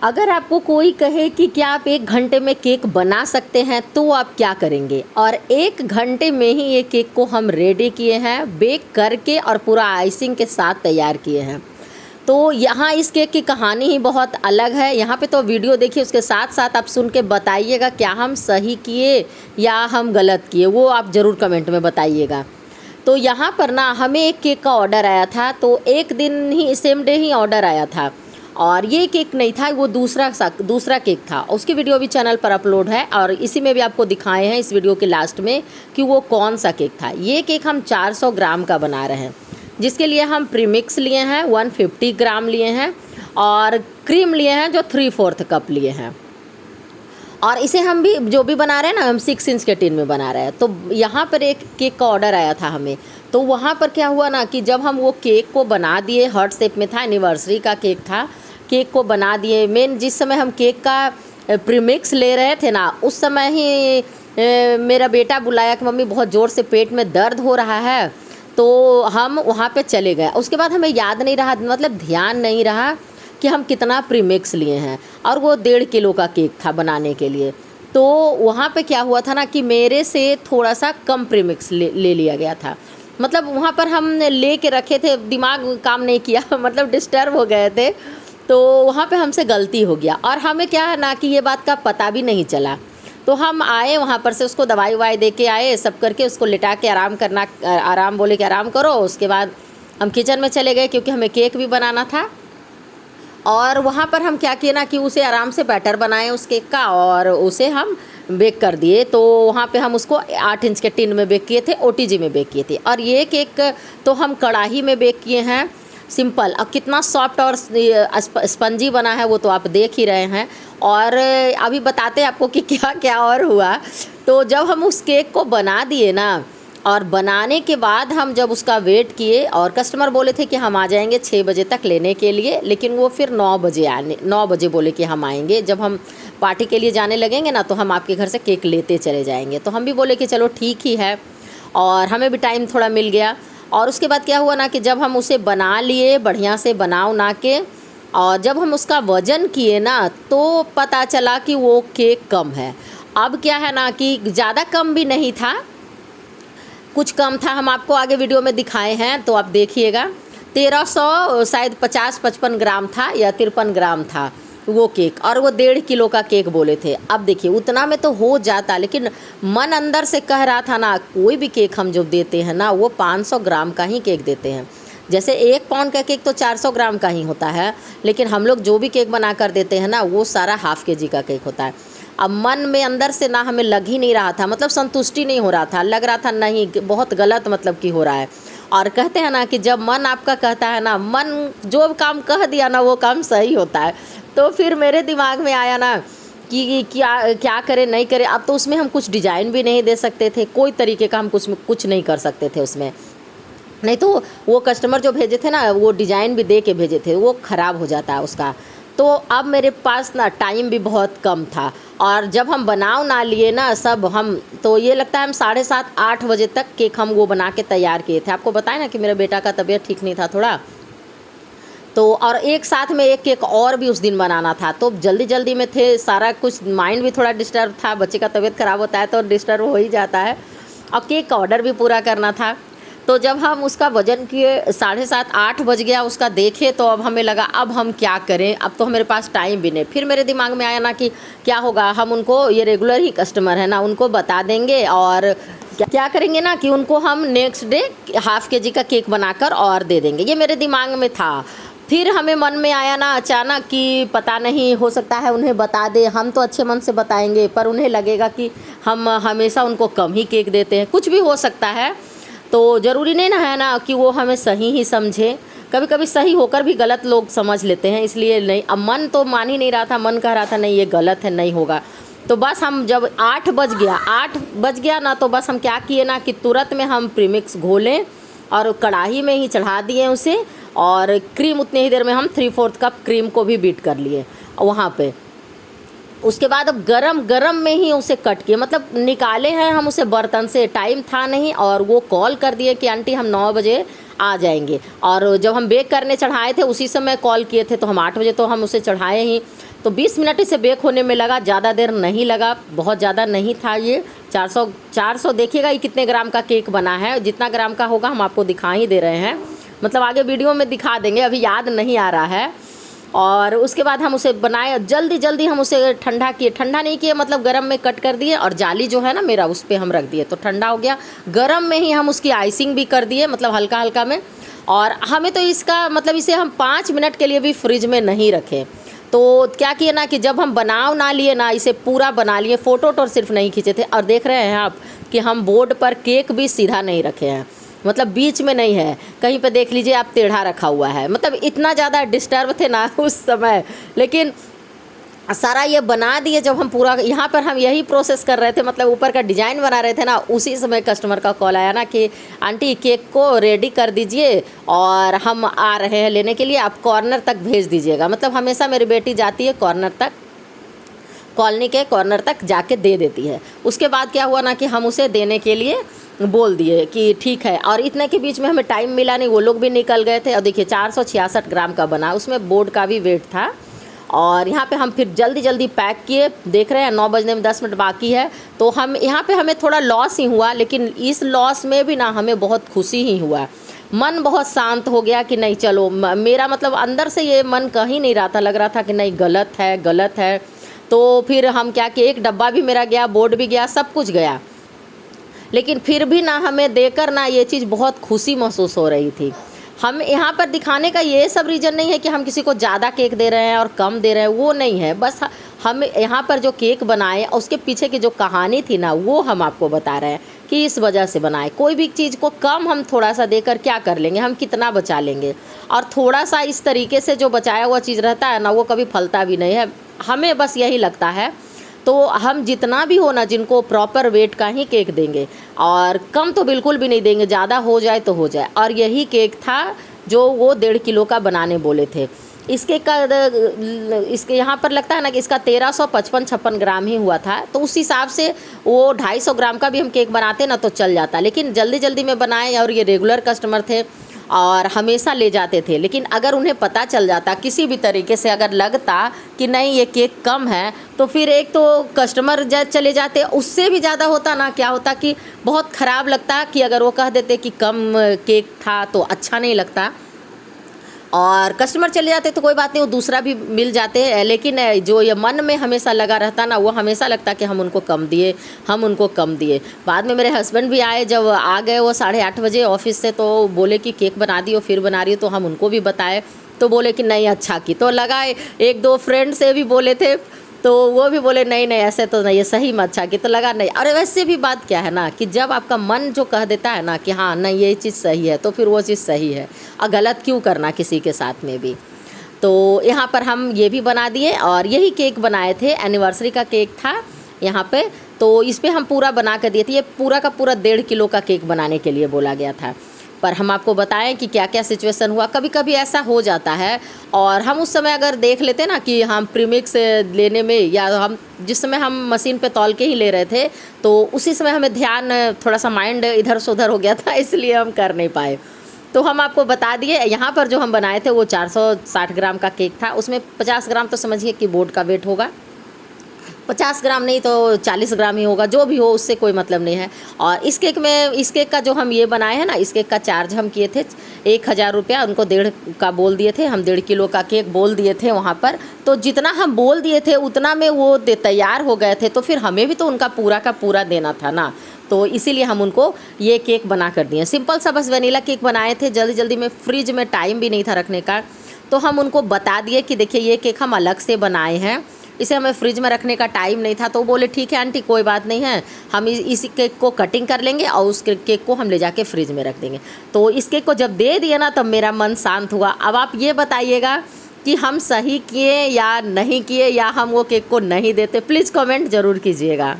अगर आपको कोई कहे कि क्या आप 1 घंटे में केक बना सकते हैं तो आप क्या करेंगे? और 1 घंटे में ही ये केक को हम रेडी किए हैं, बेक करके और पूरा आइसिंग के साथ तैयार किए हैं। तो यहाँ इस केक की कहानी ही बहुत अलग है। यहाँ पे तो वीडियो देखिए, उसके साथ साथ आप सुन के बताइएगा क्या हम सही किए या हम गलत किए, वो आप ज़रूर कमेंट में बताइएगा। तो यहाँ पर ना हमें एक केक का ऑर्डर आया था, तो एक दिन ही सेम डे ही ऑर्डर आया था। और ये केक नहीं था, वो दूसरा केक था। उसकी वीडियो भी चैनल पर अपलोड है और इसी में भी आपको दिखाए हैं इस वीडियो के लास्ट में कि वो कौन सा केक था। ये केक हम 400 ग्राम का बना रहे हैं, जिसके लिए हम प्रीमिक्स लिए हैं 150 ग्राम लिए हैं और क्रीम लिए हैं जो 3/4 कप लिए हैं। और इसे हम भी जो भी बना रहे हैं ना, हम 6 इंच के टिन में बना रहे हैं। तो यहाँ पर एक केक का ऑर्डर आया था हमें, तो वहाँ पर क्या हुआ ना कि जब हम वो केक को बना दिए, हार्ट शेप में था, एनिवर्सरी का केक था, केक को बना दिए। मेन जिस समय हम केक का प्रीमिक्स ले रहे थे ना, उस समय ही मेरा बेटा बुलाया कि मम्मी बहुत ज़ोर से पेट में दर्द हो रहा है। तो हम वहाँ पे चले गए। उसके बाद हमें याद नहीं रहा, मतलब ध्यान नहीं रहा कि हम कितना प्रीमिक्स लिए हैं, और वो 1.5 किलो का केक था बनाने के लिए। तो वहाँ पे क्या हुआ था ना कि मेरे से थोड़ा सा कम प्रीमिक्स ले लिया गया था। मतलब वहाँ पर हम ले के रखे थे, दिमाग काम नहीं किया मतलब डिस्टर्ब हो गए थे। तो वहाँ पे हमसे गलती हो गया, और हमें क्या है ना कि ये बात का पता भी नहीं चला। तो हम आए वहाँ पर से, उसको दवाई ववाई दे के आए, सब करके उसको लिटा के आराम बोले कि आराम करो। उसके बाद हम किचन में चले गए क्योंकि हमें केक भी बनाना था। और वहाँ पर हम क्या किए ना कि उसे आराम से बैटर बनाए उस केक का, और उसे हम बेक कर दिए। तो वहाँ पे हम उसको 8 इंच के टिन में बेक किए थे, ओटीजी में बेक किए थे। और ये केक तो हम कढ़ाई में बेक किए हैं, सिंपल। अब कितना सॉफ्ट और स्पंजी बना है वो तो आप देख ही रहे हैं। और अभी बताते हैं आपको कि क्या क्या और हुआ। तो जब हम उस केक को बना दिए ना, और बनाने के बाद हम जब उसका वेट किए, और कस्टमर बोले थे कि हम आ जाएंगे 6 बजे तक लेने के लिए, लेकिन वो फिर 9 बजे बोले कि हम आएंगे। जब हम पार्टी के लिए जाने लगेंगे ना, तो हम आपके घर से केक लेते चले जाएंगे। तो हम भी बोले कि चलो ठीक ही है, और हमें भी टाइम थोड़ा मिल गया। और उसके बाद क्या हुआ ना कि जब हम उसे बना लिए बढ़िया से बना के, और जब हम उसका वज़न किए ना, तो पता चला कि वो केक कम है। अब क्या है ना कि ज़्यादा कम भी नहीं था, कुछ कम था। हम आपको आगे वीडियो में दिखाए हैं तो आप देखिएगा। 1300 शायद 50-55 ग्राम था या 53 ग्राम था वो केक, और वो 1.5 किलो का केक बोले थे। अब देखिए उतना में तो हो जाता, लेकिन मन अंदर से कह रहा था ना, कोई भी केक हम जो देते हैं ना, वो 500 ग्राम का ही केक देते हैं। जैसे 1 पाउंड का केक तो 400 ग्राम का ही होता है, लेकिन हम लोग जो भी केक बना कर देते हैं ना, वो सारा ½ kg का केक होता है। अब मन में अंदर से ना हमें लग ही नहीं रहा था, मतलब संतुष्टि नहीं हो रहा था, लग रहा था नहीं बहुत गलत मतलब कि हो रहा है। और कहते हैं ना कि जब मन आपका कहता है ना, मन जो काम कह दिया ना वो काम सही होता है। तो फिर मेरे दिमाग में आया ना कि क्या करें नहीं करें। अब तो उसमें हम कुछ डिज़ाइन भी नहीं दे सकते थे, कोई तरीके का हम कुछ नहीं कर सकते थे उसमें। नहीं तो वो कस्टमर जो भेजे थे ना, वो डिज़ाइन भी दे के भेजे थे, वो ख़राब हो जाता है उसका। तो अब मेरे पास ना टाइम भी बहुत कम था, और जब हम ना लिए ना सब हम, तो ये लगता है हम 7:30-8 बजे तक केक हम वो बना के तैयार किए थे। आपको बताया ना कि मेरे बेटा का तबीयत ठीक नहीं था थोड़ा, तो और एक साथ में एक केक और भी उस दिन बनाना था। तो जल्दी में थे, सारा कुछ, माइंड भी थोड़ा डिस्टर्ब था, बच्चे का तबीयत ख़राब होता है तो डिस्टर्ब हो ही जाता है। और केक का ऑर्डर भी पूरा करना था। तो जब हम उसका वज़न किए 7:30-8 बज गया, उसका देखे, तो अब हमें लगा अब हम क्या करें, अब तो मेरे पास टाइम भी नहीं। फिर मेरे दिमाग में आया ना कि क्या होगा, हम उनको, ये रेगुलर ही कस्टमर है ना, उनको बता देंगे, और क्या करेंगे ना कि उनको हम नेक्स्ट डे ½ kg का केक बनाकर और दे देंगे। ये मेरे दिमाग में था। फिर हमें मन में आया ना अचानक कि पता नहीं, हो सकता है उन्हें बता दे, हम तो अच्छे मन से बताएंगे पर उन्हें लगेगा कि हम हमेशा उनको कम ही केक देते हैं, कुछ भी हो सकता है। तो ज़रूरी नहीं ना है ना कि वो हमें सही ही समझे, कभी कभी सही होकर भी गलत लोग समझ लेते हैं, इसलिए नहीं। अब मन तो मान ही नहीं रहा था, मन कह रहा था नहीं ये गलत है, नहीं होगा। तो बस हम जब 8 बज गया ना, तो बस हम क्या किए ना कि तुरंत में हम प्रीमिक्स घोलें और कढ़ाई में ही चढ़ा दिए उसे, और क्रीम उतनी ही देर में हम 3/4 कप क्रीम को भी बीट कर लिए वहाँ पे। उसके बाद अब गरम गरम में ही उसे कट किए, मतलब निकाले हैं हम उसे बर्तन से, टाइम था नहीं, और वो कॉल कर दिए कि आंटी हम 9 बजे आ जाएंगे। और जब हम बेक करने चढ़ाए थे उसी समय कॉल किए थे, तो हम 8 बजे तो हम उसे चढ़ाए ही। तो 20 मिनट इसे बेक होने में लगा, ज़्यादा देर नहीं लगा, बहुत ज़्यादा नहीं था ये। 400 देखिएगा ये कितने ग्राम का केक बना है, जितना ग्राम का होगा हम आपको दिखा ही दे रहे हैं, मतलब आगे वीडियो में दिखा देंगे, अभी याद नहीं आ रहा है। और उसके बाद हम उसे बनाए, जल्दी जल्दी हम उसे ठंडा किए, ठंडा नहीं किए मतलब गरम में कट कर दिए, और जाली जो है ना मेरा उस पर हम रख दिए, तो ठंडा हो गया। गरम में ही हम उसकी आइसिंग भी कर दिए, मतलब हल्का हल्का में। और हमें तो इसका मतलब इसे हम 5 मिनट के लिए भी फ्रिज में नहीं रखे। तो क्या किए ना कि जब हम बनाव ना लिए ना, इसे पूरा बना लिए, फ़ोटो तो सिर्फ नहीं खींचे थे। और देख रहे हैं आप कि हम बोर्ड पर केक भी सीधा नहीं रखे हैं, मतलब बीच में नहीं है, कहीं पे देख लीजिए आप टेढ़ा रखा हुआ है, मतलब इतना ज़्यादा डिस्टर्ब थे ना उस समय। लेकिन सारा ये बना दिए जब हम पूरा, यहाँ पर हम यही प्रोसेस कर रहे थे, मतलब ऊपर का डिज़ाइन बना रहे थे ना, उसी समय कस्टमर का कॉल आया ना कि आंटी केक को रेडी कर दीजिए और हम आ रहे हैं लेने के लिए, आप कॉर्नर तक भेज दीजिएगा। मतलब हमेशा मेरी बेटी जाती है कॉर्नर तक, कॉलोनी के कॉर्नर तक जाके दे देती है। उसके बाद क्या हुआ ना कि हम उसे देने के लिए बोल दिए कि ठीक है, और इतने के बीच में हमें टाइम मिला नहीं, वो लोग भी निकल गए थे। और देखिए 466 ग्राम का बना, उसमें बोर्ड का भी वेट था। और यहाँ पे हम फिर जल्दी जल्दी पैक किए, देख रहे हैं 9 बजने में 10 मिनट बाकी है। तो हम यहाँ पे हमें थोड़ा लॉस ही हुआ, लेकिन इस लॉस में भी ना हमें बहुत खुशी ही हुआ, मन बहुत शांत हो गया कि नहीं चलो, मेरा मतलब अंदर से ये मन कहीं नहीं रहा था, लग रहा था कि नहीं गलत है गलत है। तो फिर हम क्या कि एक डब्बा भी मेरा गया, बोर्ड भी गया, सब कुछ गया, लेकिन फिर भी ना हमें देकर ना ये चीज़ बहुत खुशी महसूस हो रही थी। हम यहाँ पर दिखाने का ये सब रीज़न नहीं है कि हम किसी को ज़्यादा केक दे रहे हैं और कम दे रहे हैं, वो नहीं है। बस हम यहाँ पर जो केक बनाए उसके पीछे की जो कहानी थी ना, वो हम आपको बता रहे हैं कि इस वजह से बनाए। कोई भी चीज़ को कम हम थोड़ा सा देकर क्या कर लेंगे, हम कितना बचा लेंगे। और थोड़ा सा इस तरीके से जो बचाया हुआ चीज़ रहता है ना, वो कभी फलता भी नहीं है, हमें बस यही लगता है। तो हम जितना भी हो ना, जिनको प्रॉपर वेट का ही केक देंगे, और कम तो बिल्कुल भी नहीं देंगे, ज़्यादा हो जाए तो हो जाए। और यही केक था जो वो 1.5 किलो का बनाने बोले थे। इसके इसके यहाँ पर लगता है ना कि इसका 1355-56 ग्राम ही हुआ था, तो उस हिसाब से वो 250 ग्राम का भी हम केक बनाते ना तो चल जाता। लेकिन जल्दी जल्दी में बनाए, और ये रेगुलर कस्टमर थे और हमेशा ले जाते थे। लेकिन अगर उन्हें पता चल जाता किसी भी तरीके से, अगर लगता कि नहीं ये केक कम है, तो फिर एक तो कस्टमर चले जाते, उससे भी ज़्यादा होता ना, क्या होता कि बहुत ख़राब लगता कि अगर वो कह देते कि कम केक था तो अच्छा नहीं लगता। और कस्टमर चले जाते तो कोई बात नहीं, वो दूसरा भी मिल जाते हैं। लेकिन जो ये मन में हमेशा लगा रहता ना, वो हमेशा लगता कि हम उनको कम दिए, हम उनको कम दिए। बाद में मेरे हस्बैंड भी आए, जब आ गए वो 8:30 बजे ऑफिस से, तो बोले कि केक बना दी हो, फिर बना रही हो, तो हम उनको भी बताए, तो बोले कि नहीं अच्छा की। तो लगा 1-2 फ्रेंड से भी बोले थे, तो वो भी बोले नहीं नहीं ऐसे तो नहीं, ये सही में अच्छा की। तो लगा नहीं। और वैसे भी बात क्या है ना कि जब आपका मन जो कह देता है ना कि हाँ नहीं ये चीज़ सही है, तो फिर वो चीज़ सही है, और गलत क्यों करना किसी के साथ में भी। तो यहाँ पर हम ये भी बना दिए, और यही केक बनाए थे, एनिवर्सरी का केक था यहाँ पे। तो इस पर हम पूरा बना कर दिए थे, ये पूरा का पूरा 1.5 किलो का केक बनाने के लिए बोला गया था। पर हम आपको बताएं कि क्या क्या सिचुएशन हुआ। कभी कभी ऐसा हो जाता है, और हम उस समय अगर देख लेते ना कि हम प्रीमिक्स लेने में, या हम जिस समय हम मशीन पे तौल के ही ले रहे थे, तो उसी समय हमें ध्यान, थोड़ा सा माइंड इधर से उधर हो गया था, इसलिए हम कर नहीं पाए। तो हम आपको बता दिए, यहाँ पर जो हम बनाए थे वो 460 ग्राम का केक था। उसमें 50 ग्राम तो समझिए कि बोर्ड का वेट होगा, 50 ग्राम नहीं तो 40 ग्राम ही होगा, जो भी हो उससे कोई मतलब नहीं है। और इस केक में, इस केक का जो हम ये बनाए हैं ना, इस केक का चार्ज हम किए थे 1000 रुपया, उनको 1.5 का बोल दिए थे, हम 1.5 किलो का केक बोल दिए थे वहाँ पर। तो जितना हम बोल दिए थे उतना में वो तैयार हो गए थे, तो फिर हमें भी तो उनका पूरा का पूरा देना था ना, तो इसीलिए हम उनको ये केक बना कर दिए। सिंपल सा बस वनीला केक बनाए थे, जल्दी जल्दी में, फ्रिज में टाइम भी नहीं था रखने का। तो हम उनको बता दिए कि देखिए ये केक हम अलग से बनाए हैं, इसे हमें फ्रिज में रखने का टाइम नहीं था। तो बोले ठीक है आंटी कोई बात नहीं है, हम इस केक को कटिंग कर लेंगे और उस केक को हम ले जाके फ्रिज में रख देंगे। तो इस केक को जब दे दिया ना, तब मेरा मन शांत हुआ। अब आप ये बताइएगा कि हम सही किए या नहीं किए, या हम वो केक को नहीं देते, प्लीज़ कमेंट ज़रूर कीजिएगा।